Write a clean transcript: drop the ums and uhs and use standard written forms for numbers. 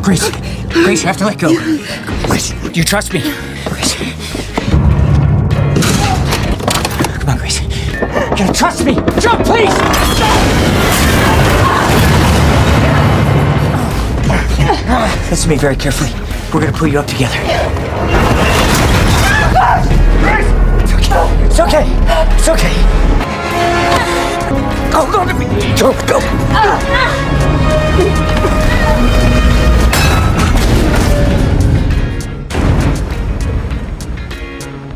Grace, you have to let go. Grace, you trust me. Grace. Come on, Grace. You gotta trust me. Jump, please! Listen to me very carefully. We're gonna pull you up together. It's okay. It's okay. Hold on to me. Go.